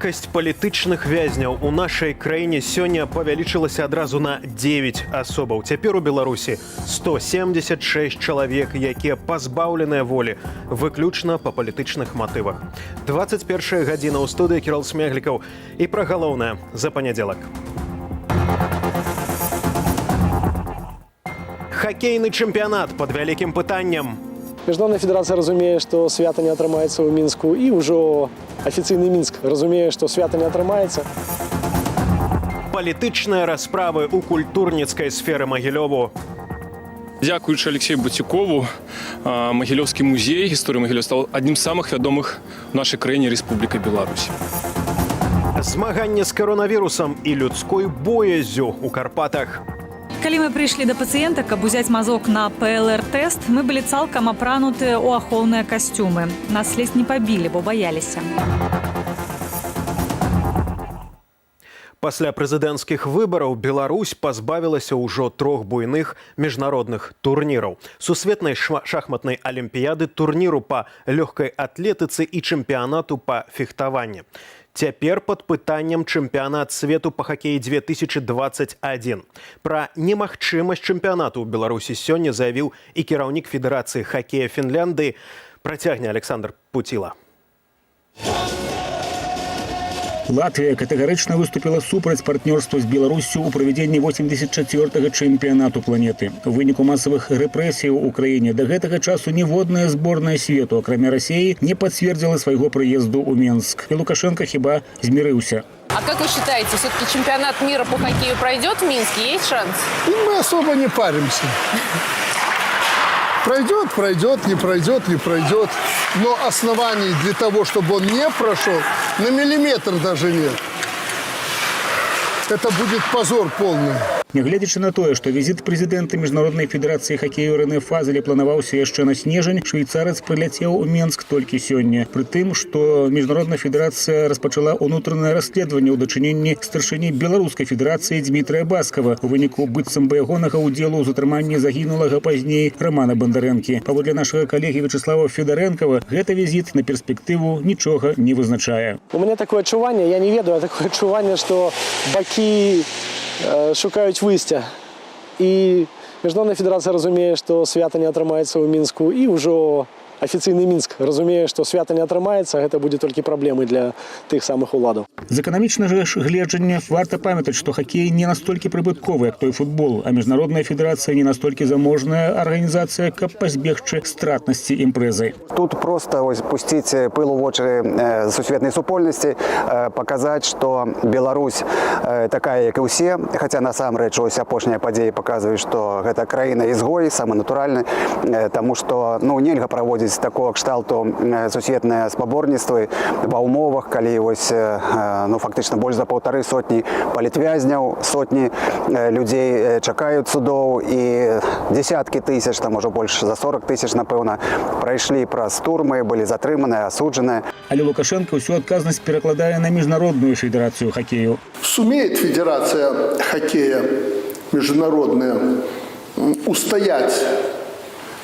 Колькасць палітычных вязняў у нашай краіне сёння павялічылася адразу на 9 асобаў. Цяпер у Беларусі 176 чалавек, якія пазбаўленыя волі выключна па палітычных матывах. 21 гадзіна ў студыі Кірал Смеглікаў і пра галоўнае за панядзелак. Хакейны чэмпіянат пад вялікім пытаннем. Міжнародная федэрацыя разумее, што свята не атрымаецца ў Мінску, і ўжо афіцыйны Мінск разумее, што свята не атрымаецца. Палітычныя расправы ў культурніцкай сферы Магілёву. Дзякуючы Алексею Батюкову, Магілёўскі музей гісторыі Магілёва стаў аднім з самых вядомых у нашай краіне Рэспубліка Беларусь. Змаганне з каронавірусам і людской боязю ў Карпатах. Калі мы прыйшлі да пацыента, каб узяць мазок на ПЛР-тэст, мы былі цалкам апранутыя ў ахоўныя касцюмы. Нас ледзь не пабілі, бо баяліся. Пасля прэзідэнцкіх выбараў Беларусь пазбавілася ўжо 3 буйных міжнародных турніраў. Сусветнай шахматнай алімпіяды, турніру па лёгкай атлетыцы і чэмпіянату па фехтаванні. Цяпер пад пытаннем чэмпіянат свету па хакеі 2021. Пра немагчымасць чэмпіянату ў Беларусі сёння заявіў і кіраўнік Федэрацыі хакея Фінляндыі. Працягне Александр Пуціла. Латвія катэгарычна выступіла супраць партнёрства з Беларуссю ў правядзенні 84-го чэмпіянату планеты. У выніку масавых рэпрэсій у краіне да гэтага часу ніводная зборная свету, акрамя России, не пацвердзіла свайго прыезду ў Мінск. І Лукашенко хіба змірыўся. А как вы считаете, все-таки чемпионат мира по хоккею пройдет в Минске? Есть шанс? Мы особо не паримся. Пройдет, пройдет, не пройдет, не пройдет. Но оснований для того, чтобы он не прошел, на миллиметр даже нет. Это будет позор полный. Нягледзячы на тое, што візіт прэзідэнта Міжнароднай федэрацыі хакею Рэне Фазеля планаваўся яшчэ на снежань, швейцарац прыляцеў у Мінск толькі сёння. Пры тым, што Міжнародная федэрацыя распачала ўнутранае расследаванне ў дачыненні старшыні Беларускай федэрацыі Дмітрыя Баскава. У выніку быццам бы ягонага ўдзелу ў затрыманні загінулага пазней Рамана Бандарэнкі. Паводле нашага калегі Вячеслава Федарэнкава, гэты візіт на перспектыву нічога не вызначае. У мяне такое адчуванне, я не ведаю, такое адчуванне, што бакі шукаюць выйсця. І Міжнародная федэрацыя разумее, што свята не атрымаецца ў Мінску, і ўжо афіцыйны Мінск разумее, што свята не атрымаецца, гэта будзе толькі праблемай для тых самых уладаў. З эканамічнага ж гледжання варта памятаць, што хакей не настолькі прыбытковы, як той футбол, а Міжнародная федэрацыя не настолькі заможная арганізацыя, каб пазбегчы стратнасці імпрэзы. Тут просто пусціць пыл у вочы сусветнай супольнасці, паказаць, што Беларусь такая, як і ўсе, хаця насамрэч ось апошнія падзеі паказваюць, што гэта краіна-ізгой, самы натуральны, таму што нельга праводзіць такого кшталту сусветныя спаборніцтвы ва ўмовах, калі фактычна больш за 1,5 сотні палітвязняў, сотні людзей чакаюць судоў і десяткі тысяч, там ужо больш за 40 тысяч, напэўна, прайшлі праз турмы, былі затрыманыя, асуджаныя. Але Лукашенко ўсю адказнасць перакладае на Міжнародную федэрацыю хакею. Сумеет федерация хоккея международная устоять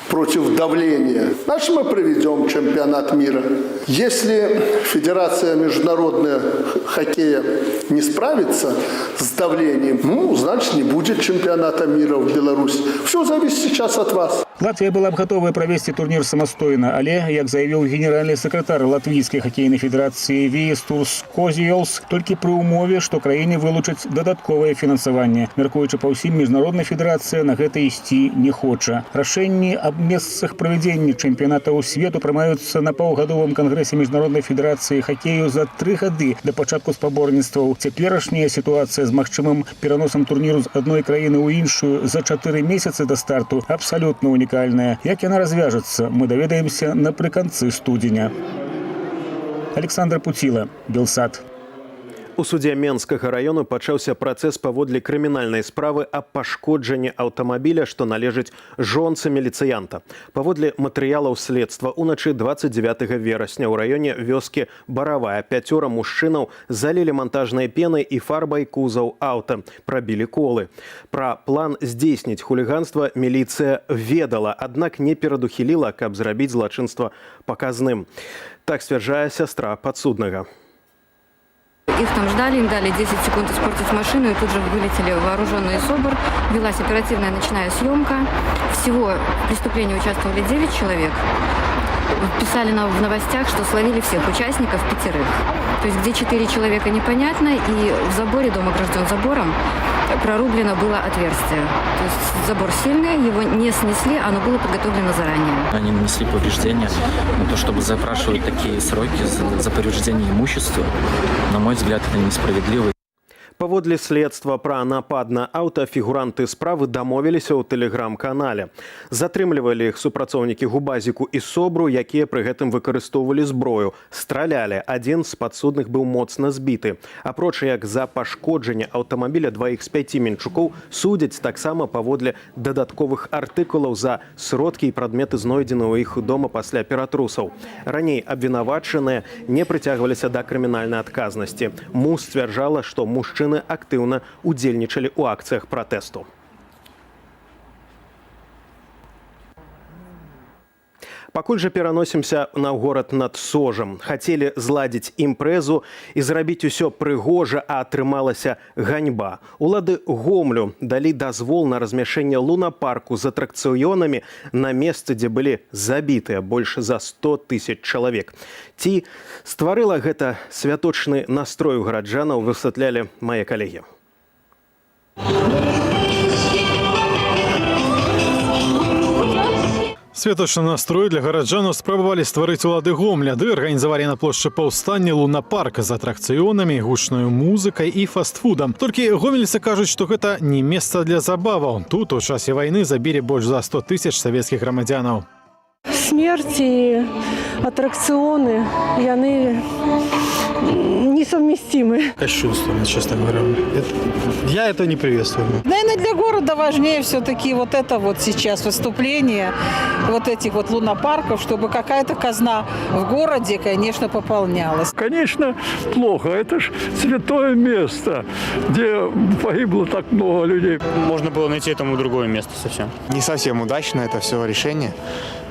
против давления, значит, мы проведем чемпионат мира. Если Федерация международная хоккея не справится с давлением, значит, не будет чемпионата мира в Беларуси. Все зависит сейчас от вас. Латвія была б гатовая правесці турнір самастойна, але, як заявіў генеральны сакратар Латвійскай хакейнай федэрацыі Віестурс Козіёлс, толькі пры ўмове, што краіне вылучаць дадатковае фінансаванне. Мяркуючы па ўсім, Міжнародная федэрацыя на гэта ісці не хоча. Рашэнні аб месцах правядзення чэмпіянатаў свету прымаюцца на паўгадовым кангрэсе Міжнароднай федэрацыі хакею за 3 гады да пачатку спаборніцтваў. Цяперашняя сітуацыя з магчымым пераносам турніру з адной краіны ў іншую за 4 месяцы да старту абсалютна унікальная. Як яна развяжецца, мы даведаемся напрыканцы студзеня. Александр Пуціла, Белсат. У судзе Менскага раёну пачаўся працэс паводле крымінальнай справы аб пашкоджанні аўтамабіля, што належыць жонцы міліцыянта. Паводле матэрыялаў следства, уначы 29 верасня ў раёне вёскі Баравая 5 мужчынаў залілі монтажнай пенай і фарбай кузаў аўта, прабілі колы. Пра план здзейсніць хуліганства міліцыя ведала, аднак не перадухіліла, каб зрабіць злачынства паказным. Так сцвярджае сястра падсуднага. Их там ждали, им дали 10 секунд испортить машину, и тут же вылетели вооруженные СОБР. Велась оперативная ночная съемка. Всего в преступлении участвовали 9 человек. Писали нам в новостях, что словили всех участников 5. То есть где 4 человека непонятно, и в заборе, дом огражден забором, прорублено было отверстие. То есть забор сильный, его не снесли, оно было подготовлено заранее. Они нанесли повреждения, но то, чтобы запрашивать такие сроки за повреждение имущества, на мой взгляд, это несправедливо. Паводле следства пра напад на аўта фігуранты справы дамовіліся ў тэлеграм-канале. Затрымлівалі іх супрацоўнікі губазіку і СОБРу, якія пры гэтым выкарыстоўвалі зброю. Стралялі. Адзін з падсудных быў моцна збіты. Апроч як за пашкоджанне аўтамабіля 2 з 5 мінчукоў судзяць таксама паводле дадатковых артыкулаў за сродкі і прадметы, знойдзены ў іх дома пасля ператрусаў. Раней абвінавачаныя не прыцягваліся да крымінальнай адказнасці. МУС сцвярджала, што мужчыны актыўна удзельнічалі ў акцыях пратэсту. Пакуль жа пераносімся на горад над Сожам. Хацелі зладзіць імпрэзу і зрабіць усё прыгожа, а атрымалася ганьба. Улады Гомлю далі дазвол на размяшэнне лунапарку з атракцыёнамі на месцы, дзе былі забітыя больш за 100 000 чалавек. Ці стварыла гэта святочны настрой у гараджанаў, высвятлялі мае калегі. Святочны настрой для гараджанаў спрабавалі стварыць улады Гомля, ды арганізавалі на плошчы паўстання лунапарк з атракцыёнамі, гучнаю музыкай і фастфудам. Толькі гомельцы кажуць, што гэта не месца для забаваў. Тут у часе вайны забілі больш за 100 000 савецкіх грамадзянаў. Смерць і атракцыёны, яны несовместимы. Кощунственно, честно говоря. Я это не приветствую. Наверное, для города важнее все-таки вот это вот сейчас выступление вот этих вот лунопарков, чтобы какая-то казна в городе, конечно, пополнялась. Конечно, плохо. Это ж святое место, где погибло так много людей. Можно было найти этому другое место совсем. Не совсем удачно это все решение.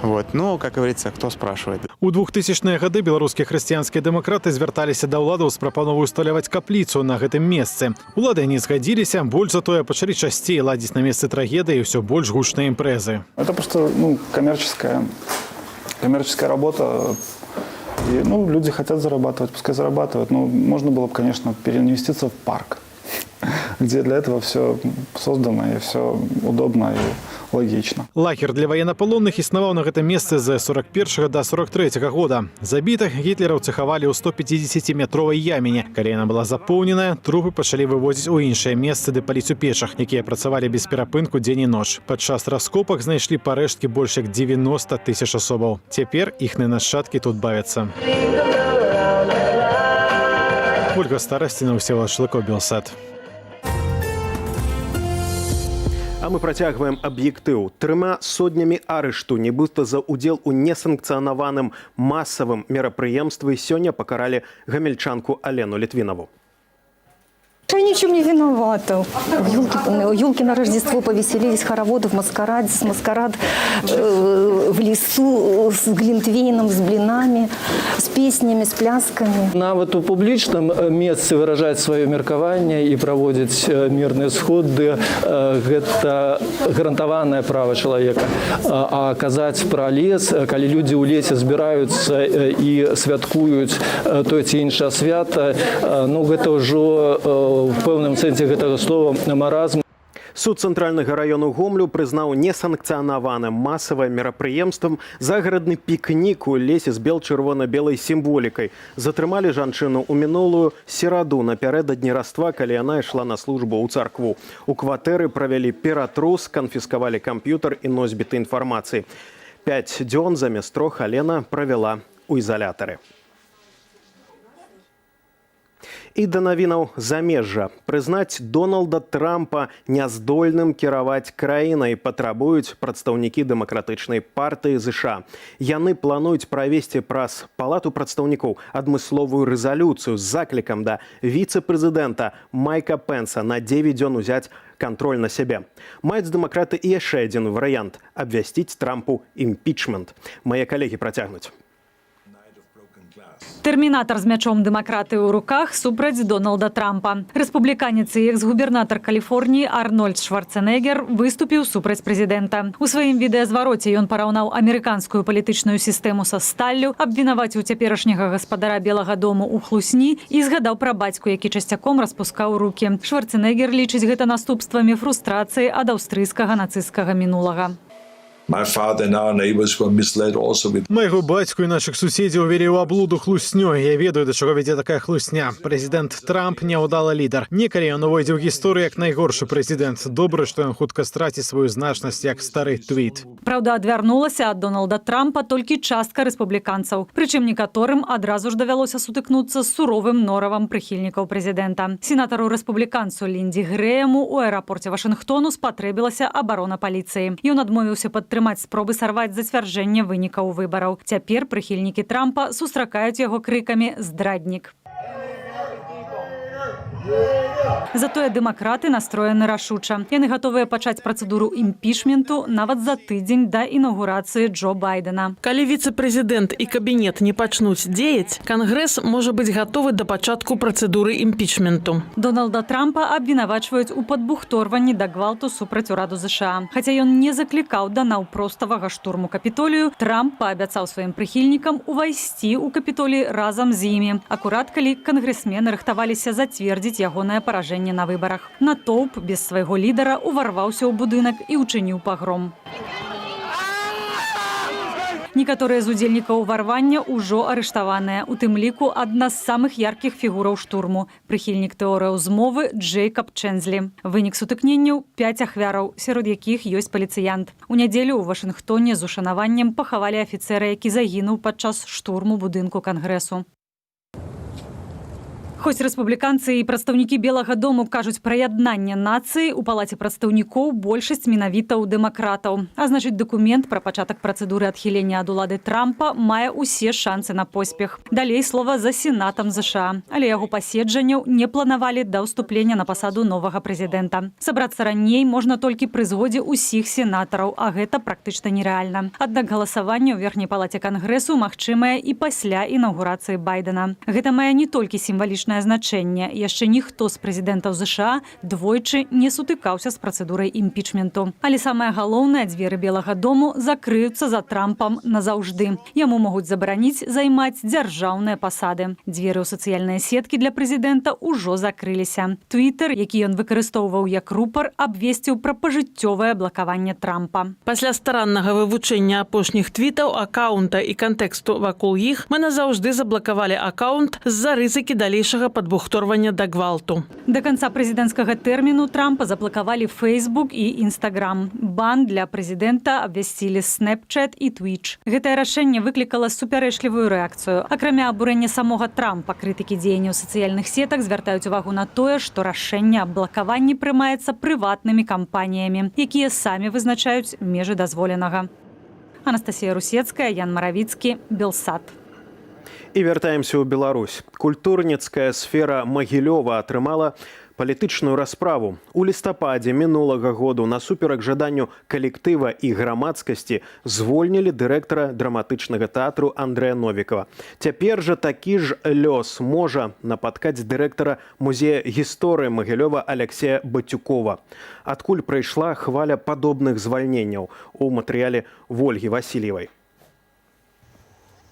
Вот. Но, как говорится, кто спрашивает. У 2000-е гады беларускія хрысціянскія дэмакраты звярталіся да ўладаў з прапановай усталяваць капліцу на гэтым месцы. Улады не згадзіліся, больш затое пачалі часцей ладзіць на месцы трагедыі ўсё больш гучныя імпрэзы. Это просто коммерческая работа. И, люди хотят зарабатывать, пускай зарабатывают. Но можно было бы, конечно, переинвеститься в парк, где для этого все создано и все удобно и логично. Лагер для военнопалонных існаваў на гэтым месцы з 41 до 43 года. Забітых гітлераўцы хавалі ў 150-метровай яміне. Калі яна была запоўненая, трупы пачалі вывозіць у іншыя месцы ды паліць у печах, якія працавалі без перапынку дзень і ноч. Падчас раскопак знайшлі парэшткі больш як 90 000 асобаў. Цяпер іхныя нашчадкі тут бавяцца. Ольга Старасціна, Всеволод Шлыков, Белсат. А мы працягваем аб'ектыў. 3 сотнямі арышту, нібыта за ўдзел у несанкцыянаваным масавым мерапрыемстве, сёння пакаралі гамельчанку Алену Літвінаву. Я ни в чем не виновата. Ёлки на Рождество повеселились, хороводы в маскарад в лесу с глинтвейном, с блинами, с песнями, с плясками. Нават у публічным месцы выражаць сваё меркаванне і праводзіць мірныя сходы гэта гарантаванае права чалавека. А казаць пра лес, калі людзі ў лесе збіраюцца і святкуюць тое ці іншае свята, гэта ўжо в пэўным сэнсе гэтага слова маразм. Суд цэнтральнага раёну Гомлю прызнаў несанкцыянаваным масавым мерапрыемствам загарадны пікнік у лесе з бел-чырвона-белай сімволікай. Затрымалі жанчыну ў мінулую сераду напярэдадні Раства, калі яна ішла на службу ў царкву. У кватэры правялі ператрус, канфіскавалі камп'ютар і носьбіты інфармацыі. 5 дзён замест 3 Алена правяла ў ізалятары. І да навінаў замежжа. Прызнаць Дональда Трампа няздольным кіраваць краінай патрабуюць прадстаўнікі дэмакратычнай партыі ЗША. Яны плануюць правесці праз палату прадстаўнікоў адмысловую рэзалюцыю з заклікам да віцэ-прэзідэнта Майка Пенса на 9 дзён узяць кантроль на сябе. Маюць дэмакраты і яшчэ адзін варыянт – абвясціць Трампу імпічмент. Мае калегі працягнуць. Тэрмінатар з мячом дэмакратыі ў руках супраць Дональда Трампа. Рэспубліканец і экс-губернатар Каліфорніі Арнольд Шварцэнеггер выступіў супраць прэзідэнта. У сваім відэазвароце ён параўнаў амерыканскую палітычную сістэму са сталлю, абвінаваціў цяперашняга гаспадара Белага дому ў хлусні і згадаў пра бацьку, які часцяком распускаў рукі. Шварцэнеггер лічыць гэта наступствамі фрустрацыі ад аўстрыйскага нацысцкага мінулага. Майго бацьку і нашых суседзяў увялі ў аблуду хлуснёй. Я ведаю, да чаго вядзе такая хлусня. Прэзідэнт Трамп няўдалы лідар. Некалі ён увойдзе ў гісторыю як найгоршы прэзідэнт. Добра, што ён хутка страціць сваю значнасць як стары твіт. Праўда, адвярнулася ад Дональда Трампа толькі частка рэспубліканцаў. Прычым некаторым адразу ж давялося сутыкнуцца з суровым норавам прыхільнікаў прэзідэнта. Сенатару рэспубліканцу Лінді Грэяму ў аэрапорце Вашынгтону спатрэбілася абарона паліцыі. Ён адмовіўся падтрымаць спробы сарваць зацвярджэнне вынікаў выбараў. Цяпер прыхільнікі Трампа сустракаюць яго крыкамі «Здраднік». Затое дэмакраты настроены рашуча. Яны гатовыя пачаць працэдуру імпічменту нават за тыдзень да інаўгурацыі Джо Байдена. Калі віцэ-прэзідэнт і кабінет не пачнуць дзеяць, Кангрэс можа быць гатовы да пачатку працэдуры імпічменту. Дональда Трампа абвінавачваюць у падбухторванні да гвалту супраць ураду ЗША. Хаця ён не заклікаў да наўпроставага штурму Капітолію, Трамп паабяцаў сваім прыхільнікам увайсці ў Капітолій разам з імі. Акурат калі кангрэсмены рыхтаваліся зацвердзіць ягонае паражэнне на выбарах. Натоўп без свайго лідара уварваўся ў будынак і ўчыніў пагром. Некаторыя з удзельнікаў уварвання ўжо арыштаваныя. У тым ліку адна з самых яркіх фігураў штурму – прыхільнік тэорыяў змовы Джэйкаб Чэнзлі. Вынік сутыкненняў – 5 ахвяраў, сярод якіх ёсць паліцыянт. У нядзелю ў Вашынгтоне з ушанаваннем пахавалі афіцэра, які загінуў падчас штурму будынку Кангрэсу. Хоць рэспубліканцы і прадстаўнікі Белага дому кажуць пра яднанне нацыі, у палаце прадстаўнікоў большасць менавіта ў дэмакратаў. А значыць, дакумент пра пачатак працэдуры адхілення ад улады Трампа мае ўсе шансы на поспех. Далей слова за сенатам ЗША. Але яго паседжанняў не планавалі да ўступлення на пасаду новага прэзідэнта. Сабрацца раней можна толькі пры згодзе ўсіх сенатараў, а гэта практычна нерэальна. Аднак галасаванне ў верхняй палаце Кангрэсу магчымае і пасля інаўгурацыі Байдена. Гэта мае не толькі сімвалічна значэнне. Яшчэ ніхто з прэзідэнтаў ЗША двойчы не сутыкаўся з працэдурай імпічменту. Але самае галоўнае, дзверы Белага дому закрыюцца за Трампам назаўжды. Яму могуць забараніць займаць дзяржаўныя пасады. Дзверы ў сацыяльныя сеткі для прэзідэнта ўжо закрыліся. Твітер, які ён выкарыстоўваў як рупар, абвесціў пра пажыццёвае блакаванне Трампа. Пасля стараннага вывучэння апошніх твітаў, акаунта і кантэксту вакол іх, мы назаўжды заблакавалі акаунт з-за рызыкі далейшага падбухторвання да гвалту. Да канца прэзідэнцкага тэрміну Трампа заблакавалі Facebook і Instagram. Бан для прэзідэнта абвясцілі Snapchat і Twitch. Гэтае рашэнне выклікала супярэчлівую рэакцыю. Акрамя абурэння самога Трампа, крытыкі дзеянняў сацыяльных сетак звяртаюць увагу на тое, што рашэнне аб блакаванні прымаецца прыватнымі кампаніямі, якія самі вызначаюць межы дазволенага. Анастасія Русецкая, Ян Маравіцкі, Белсат. І вяртаемся ў Беларусь. Культурніцкая сфера Магілёва атрымала палітычную расправу. У лістападзе мінулага году насуперак жаданню калектыва і грамадскасці звольнілі дырэктара драматычнага тэатру Андрэя Новікава. Цяпер жа такі ж лёс можа напаткаць дырэктара музея гісторыі Магілёва Алексея Бацюкова. Адкуль прыйшла хваля падобных звальненняў у матэрыяле Вольгі Васильевай.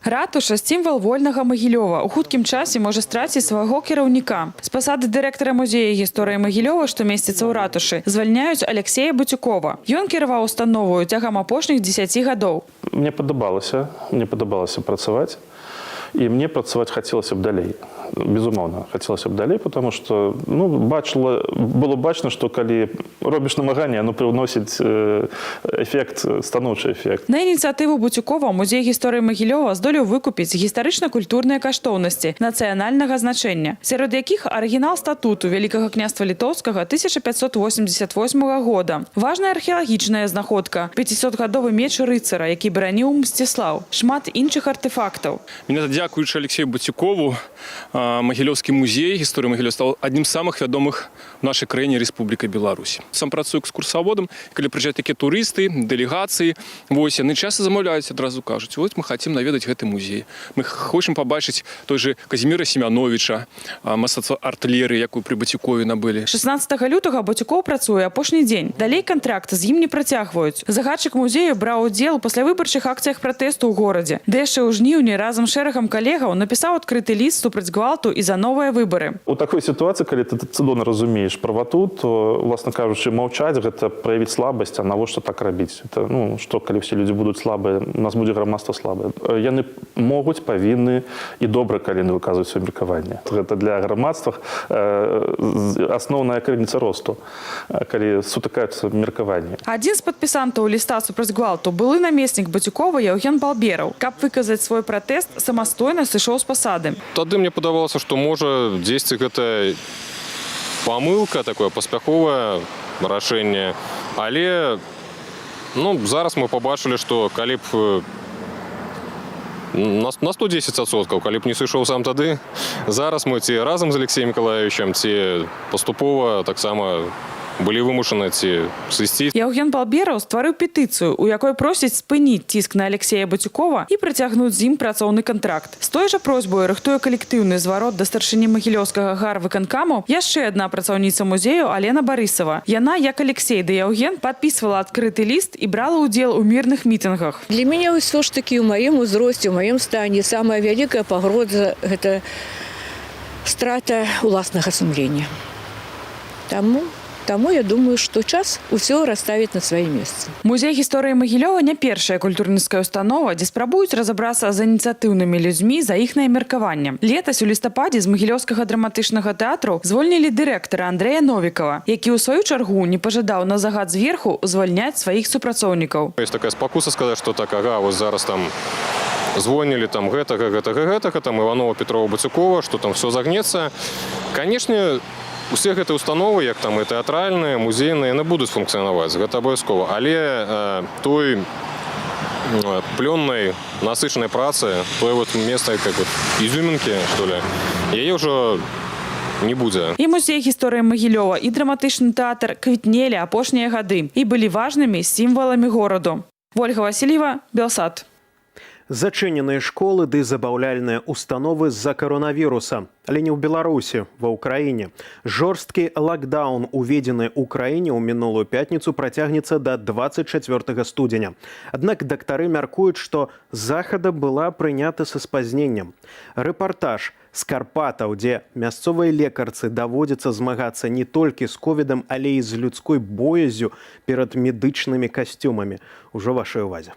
Ратуша – сімвал вольнага Магілёва. У хуткім часе можа страціць свайго кіраўніка. З пасады дырэктара музея гісторыі Магілёва, што месціцца ў ратушы, звальняюць Алексея Бацюкова. Ён кіраваў установою цягам апошніх 10 гадоў. Мне падабалася працаваць. І мне працаваць хацелася б далей. Безумоўна, хацелася б далей, потому что было бачна, што калі робіш намаганне, оно прыўносіць эфект, станоўчы эфект. На ініцыятыву Бацюкова музей гісторыі Магілёва здолеў выкупіць гістарычна-культурныя каштоўнасці нацыянальнага значэння, сярод якіх арыгінал статуту Вялікага княства Літоўскага 1588 года. Важная археалагічная знаходка – 500-гадовы меч рыцара, які бараніў Мсціслаў, шмат іншых артефактаў. Дзякуючы Алексею Бацюкову, Магілёўскі музей гісторыі Магілёва стаў аднім з самых вядомых в нашай краіне Рэспубліка Беларусь. Сам працую экскурсаводам, калі прыязджаюць такія турысты, дэлегацыі, вось яны часта замаўляюць, адразу кажуць: "Вот мы хацім наведаць гэты музей. Мы хочам пабачыць той же Казіміра Семяновіча, мастацтва артылерыі, якую пры Бацюкове набылі". 16 лютага Бацюкоў працуе апошні дзень. Далей кантракт з ім не працягваюць. Загадчык музею браў удзел у паслявыбарчых акцыях пратэсту ў горадзе. Ды яшчэ ў жніўні разам з шэрагам калегаў напісаў адкрыты ліст супраць гвалту і за новыя выбары. У такой сітуацыі, калі ты цудоўна разумееш правату, то, власна кажучы, маўчаць — гэта праявіць слабасць, а навошта так рабіць? Это, што, калі ўсе людзі будуць слабыя, у нас будзе грамадства слабае. Яны могуць, павінны і добра, калі яны выказваюць сваё меркаванне. Гэта для грамадства асноўная крыніца росту, калі сутыкаюцца меркаванні. Адзін з падпісантаў ліста супраць гвалту былы намеснік Бацюкова Яўген Балбераў. Каб выказаць свой пратэст, самастойна сышоў з пасады. Тады мне падавалася, што можа дзесьці гэта памылка, такое паспяховае рашэнне. Але зараз мы пабачылі, што калі б на 110%, калі б не сышоў сам тады, зараз мы ці разам з Алексеем Миколаевичем, ці паступова таксама былі вымушаны ці сысці. Яўген Балбераў стварыў петыцыю, у якой просіць спыніць ціск на Алексея Бацюкова і працягнуць з ім працоўны кантракт. З той жа просьбой рыхтуе калектыўны зварот да старшыні Магілёўскага гарвыканкаму яшчэ адна працаўніца музею Алена Барысава. Яна, як Алексей ды Яўген, падпісвала адкрыты ліст і брала ўдзел у мірных мітынгах. Для мяне ўсё ж такі ў маім узросце, ў маім стане самая вялікая пагроза – гэта страта ўласнага сумлення. Таму я думаю, што час усё расставіць на свае месцы. Музей гісторыі Магілёва не першая культурніцкая установа, дзе спрабуюць разабрацца з ініцыятыўнымі людзьмі за іхнае меркаванне. Летась у лістападзе з Магілёўскага драматычнага тэатру звольнілі дырэктара Андрэя Новікава, які ў сваю чаргу не пажадаў на загад зверху звольняць сваіх супрацоўнікаў. Ёсць такая спакуса сказаць, што так, вось зараз там звольнілі там гэтага, там Іванова, Петрова, Бацюкова, што там все загнецца. Канешне, усе гэтыя установы, як там і тэатральныя, музейныя, яны будуць функцыянаваць, гэта абавязкова. Але той плённай насычанай працы, той месца як ізюмінкі, што ли, яе ўжо не будзе. І музей гісторыі Магілёва, і драматычны тэатр квітнелі апошнія гады і былі важнымі сімваламі гораду. Ольга Васильева, Белсат. Зачыненыя школы ды забаўляльныя установы з-за каронавіруса. Але не ў Беларусі, ва ўкраіне. Жорсткі лакдаун, уведзены ў краіне ў мінулую пятніцу, працягнецца да 24 студзеня. Аднак дактары мяркуюць, што захада была прынята са спазненнем. Рэпартаж з Карпатаў, дзе мясцовыя лекарцы даводзіцца змагацца не толькі з ковідам, але і з людской боязю перад медычнымі касцюмамі. Ужо вашай увазе.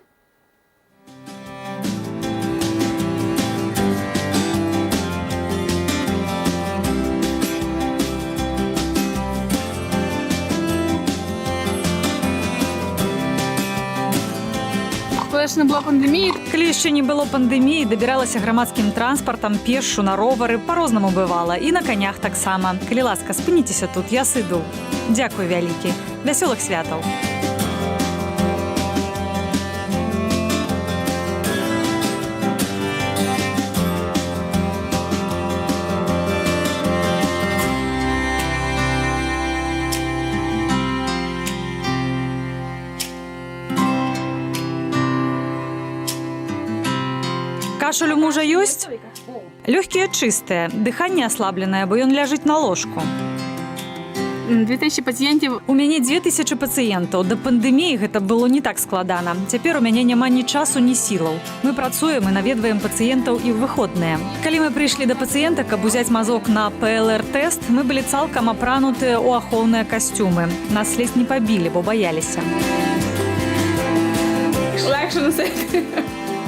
Не была пандемії. Калі яшчэ не было пандэміі, дабіралася грамадскім транспартам, пешшу, на ровары, па-рознаму бывала. І на канях таксама. Калі ласка, спыніцеся тут, я сыду. Дзякуй вялікі. Вясёлых святаў. Кашель у мужа ёсць? Лёгкія чыстыя, дыханне аслабленае, бо ён ляжыць на ложку. 2000 пацыентаў. У мяне 2000 пацыентаў. Да пандэміі гэта было не так складана. Цяпер у мяне няма ні часу, ні сілаў. Мы працуем і наведваем пацыентаў і ў выходныя. Калі мы прыйшлі да пацыента, каб узяць мазок на ПЛР-тэст, мы былі цалкам апранутыя ў ахоўныя касцюмы. Нас ледзь не пабілі, бо баяліся. Легче носити.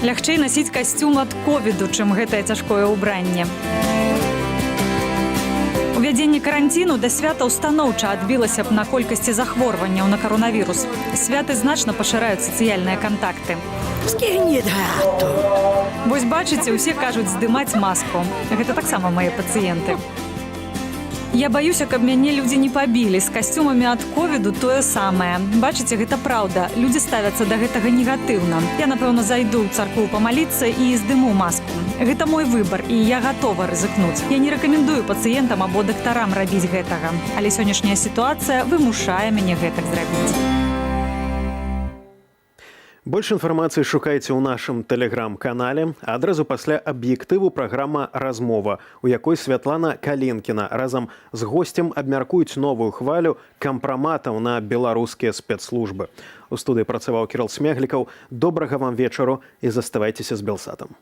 Лягчэй насіць касцюм ад ковіду, чым гэтае цяжкое ўбранне. Увядзенне каранціну да свята ўстаноўча адбілася б на колькасці захворванняў на каронавірус. Святы значна пашыраюць сацыяльныя кантакты. Вось бачыце, усе кажуць здымаць маску. Гэта таксама мае пацыенты. Я баюся, каб мяне людзі не пабілі. З касцюмамі ад ковіду тое самае. Бачыце, гэта праўда. Людзі ставяцца да гэтага негатыўна. Я, напэўна, зайду ў царкву памаліцца і здыму маску. Гэта мой выбар, і я гатова рызыкнуць. Я не рэкамендую пацыентам або дактарам рабіць гэтага. Але сённяшняя сітуацыя вымушае мяне гэтак зрабіць. Больш інфармацыі шукайце ў нашым тэлеграм-канале. Адразу пасля аб'ектыву праграма «Размова», у якой Святлана Калінкіна разам з госцем абмяркуюць новую хвалю кампраматаў на беларускія спецслужбы. У студыі працаваў Кірыл Смеглікаў. Добрага вам вечару і заставайцеся з Белсатам.